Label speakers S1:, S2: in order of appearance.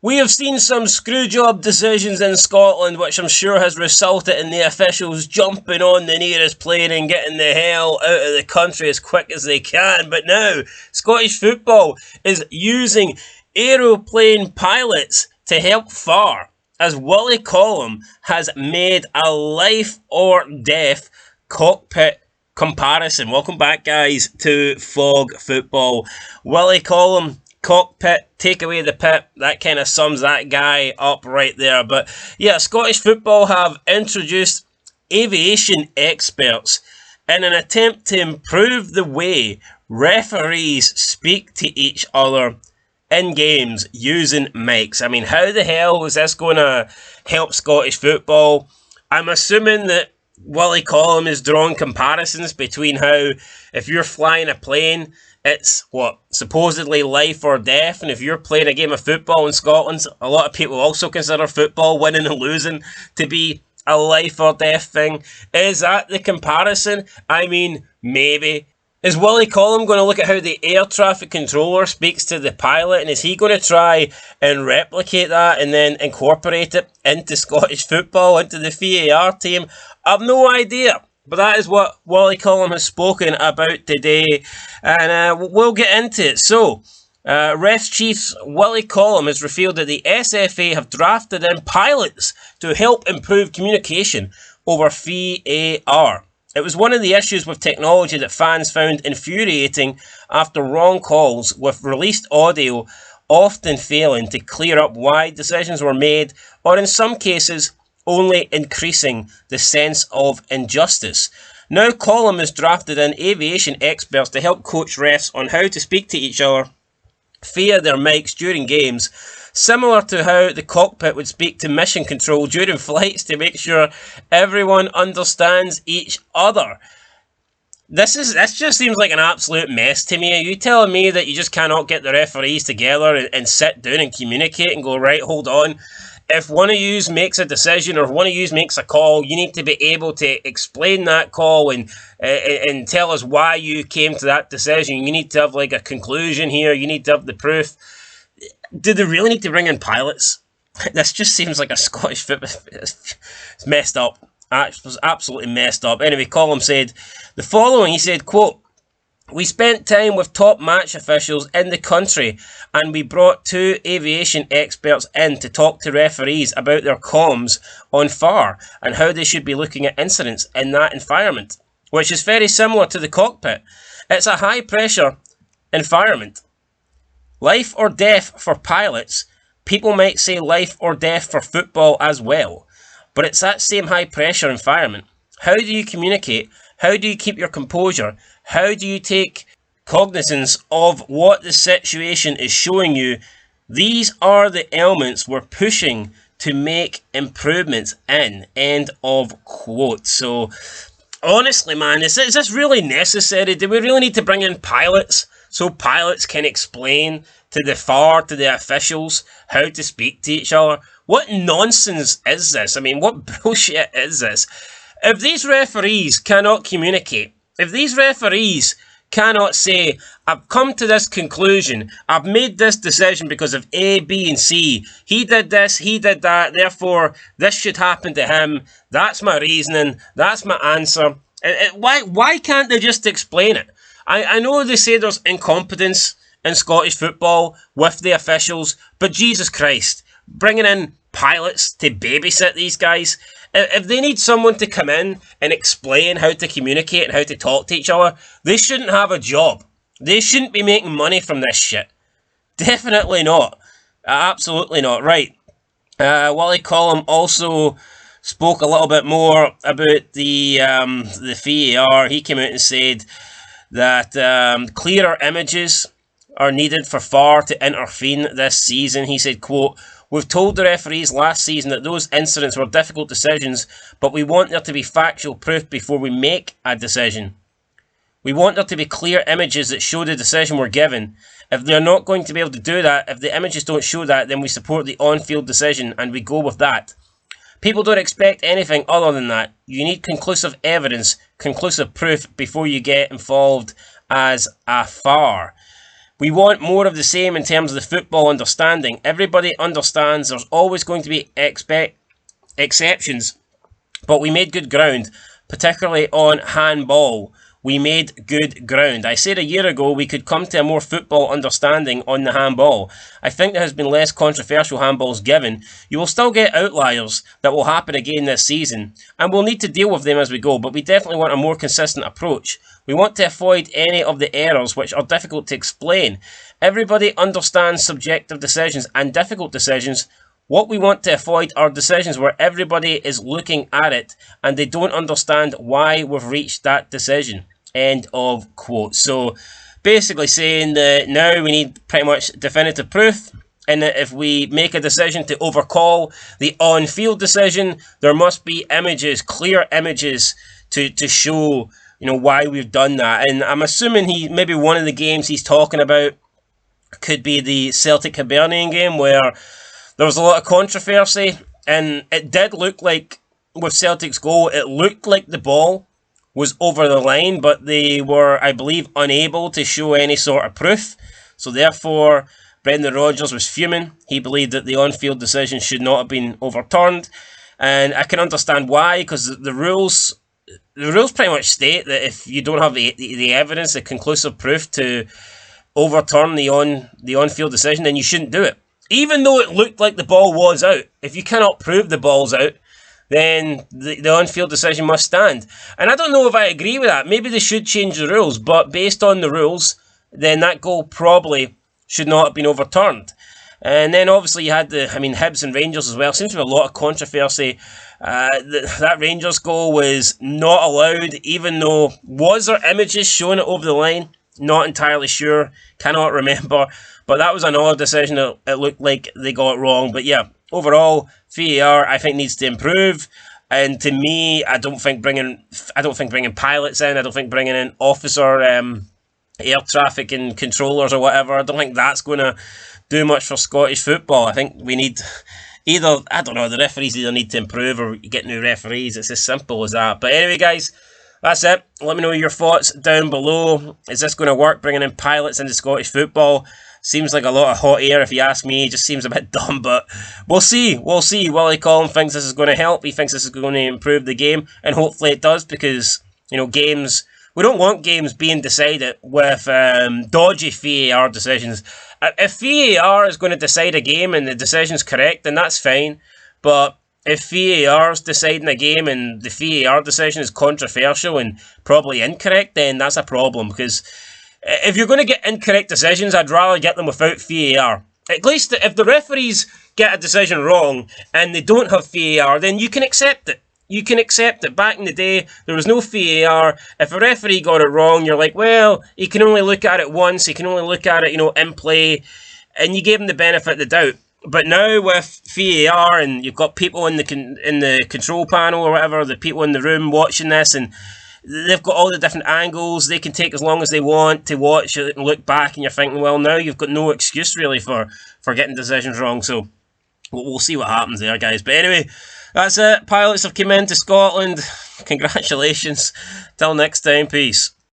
S1: We have seen some screwjob decisions in Scotland, which I'm sure has resulted in the officials jumping on the nearest plane and getting the hell out of the country as quick as they can. But now, Scottish football is using aeroplane pilots to help far, as Willie Collum has made a life or death cockpit comparison. Welcome back, guys, to Fog Football. Willie Collum, cockpit, take away the pit. That kind of sums that guy up right there. But yeah, Scottish football have introduced aviation experts in an attempt to improve the way referees speak to each other in games using mics. I mean, how the hell is this going to help Scottish football? I'm assuming that Willie Collum is drawing comparisons between how if you're flying a plane, it's supposedly life or death, and if you're playing a game of football in Scotland, a lot of people also consider football winning and losing to be a life or death thing. Is that the comparison? I mean, maybe. Is Willie Collum going to look at how the air traffic controller speaks to the pilot, and is he going to try and replicate that and then incorporate it into Scottish football, into the VAR team? I've no idea. But that is what Willie Collum has spoken about today, and we'll get into it. So, Refs Chiefs Willie Collum has revealed that the SFA have drafted in pilots to help improve communication over VAR. It was one of the issues with technology that fans found infuriating after wrong calls, with released audio often failing to clear up why decisions were made, or in some cases, only increasing the sense of injustice. Now Collum has drafted in aviation experts to help coach refs on how to speak to each other via their mics during games, similar to how the cockpit would speak to mission control during flights to make sure everyone understands each other. This just seems like an absolute mess to me. Are you telling me that you just cannot get the referees together and sit down and communicate and go, right, hold on, if one of you makes a decision or if one of you makes a call, you need to be able to explain that call and tell us why you came to that decision. You need to have like a conclusion here. You need to have the proof. Do they really need to bring in pilots? This just seems like a Scottish football. It's messed up. It was absolutely messed up. Anyway, Collum said the following. He said, quote, "We spent time with top match officials in the country, and we brought 2 aviation experts in to talk to referees about their comms on VAR and how they should be looking at incidents in that environment, which is very similar to the cockpit. It's a high-pressure environment. Life or death for pilots. People might say life or death for football as well, but it's that same high-pressure environment. How do you communicate? How do you keep your composure? How do you take cognizance of what the situation is showing you? These are the elements we're pushing to make improvements in." End of quote. So, honestly, man, is this really necessary? Do we really need to bring in pilots so pilots can explain to the VAR, to the officials, how to speak to each other? What nonsense is this? I mean, what bullshit is this? If these referees cannot communicate, if these referees cannot say, I've come to this conclusion, I've made this decision because of A, B, and C, he did this, he did that, therefore this should happen to him, that's my reasoning, that's my answer. Why can't they just explain it? I know they say there's incompetence in Scottish football with the officials, but Jesus Christ, bringing in pilots to babysit these guys. If they need someone to come in and explain how to communicate and how to talk to each other, they shouldn't have a job. They shouldn't be making money from this shit. Definitely not. Absolutely not. Right. Willie Collum also spoke a little bit more about the VAR. He came out and said that clearer images are needed for VAR to intervene this season. He said, quote, "We've told the referees last season that those incidents were difficult decisions, but we want there to be factual proof before we make a decision. We want there to be clear images that show the decision we're given. If they're not going to be able to do that, if the images don't show that, then we support the on-field decision and we go with that. People don't expect anything other than that. You need conclusive evidence, conclusive proof before you get involved as a VAR." We want more of the same in terms of the football understanding. Everybody understands there's always going to be exceptions, but we made good ground, particularly on handball. We made good ground. I said a year ago we could come to a more football understanding on the handball. I think there has been less controversial handballs given. You will still get outliers that will happen again this season, and we'll need to deal with them as we go, but we definitely want a more consistent approach. We want to avoid any of the errors which are difficult to explain. Everybody understands subjective decisions and difficult decisions. What we want to avoid are decisions where everybody is looking at it and they don't understand why we've reached that decision. End of quote. So basically saying that now we need pretty much definitive proof, and that if we make a decision to overcall the on-field decision, there must be images, clear images to show, why we've done that. And I'm assuming maybe one of the games he's talking about could be the Celtic Hibernian game, where there was a lot of controversy, and it did look like, with Celtic's goal, it looked like the ball was over the line, but they were, I believe, unable to show any sort of proof. So therefore, Brendan Rodgers was fuming. He believed that the on-field decision should not have been overturned. And I can understand why, because the rules pretty much state that if you don't have the evidence, the conclusive proof to overturn the on-field decision, then you shouldn't do it. Even though it looked like the ball was out, if you cannot prove the ball's out, then the on-field decision must stand. And I don't know if I agree with that. Maybe they should change the rules, but based on the rules, then that goal probably should not have been overturned. And then obviously you had Hibs and Rangers as well. Seems to be a lot of controversy. That Rangers goal was not allowed, even though, was there images showing it over the line? Not entirely sure. Cannot remember. But that was an odd decision. It looked like they got it wrong. But yeah, overall, VAR I think needs to improve. And to me, I don't think bringing pilots in. I don't think bringing in officer air traffic and controllers or whatever. I don't think that's going to do much for Scottish football. I think we need the referees either need to improve or get new referees. It's as simple as that. But anyway, guys, that's it. Let me know your thoughts down below. Is this going to work, bringing in pilots into Scottish football? Seems like a lot of hot air if you ask me. It just seems a bit dumb, but we'll see. Willie Collum thinks this is going to help. He thinks this is going to improve the game, and hopefully it does, because, games, we don't want games being decided with dodgy VAR decisions. If VAR is going to decide a game and the decision's correct, then that's fine. But if VAR is deciding a game and the VAR decision is controversial and probably incorrect, then that's a problem, because if you're going to get incorrect decisions, I'd rather get them without VAR. At least if the referees get a decision wrong and they don't have VAR, then you can accept it. You can accept it. Back in the day, there was no VAR. If a referee got it wrong, you're like, well, he can only look at it once. He can only look at it, in play. And you gave him the benefit of the doubt. But now with VAR, and you've got people in the control panel or whatever, the people in the room watching this, and they've got all the different angles. They can take as long as they want to watch it and look back, and you're thinking, well, now you've got no excuse really for getting decisions wrong. So we'll see what happens there, guys. But anyway, that's it. Pilots have come into Scotland. Congratulations. Till next time, peace.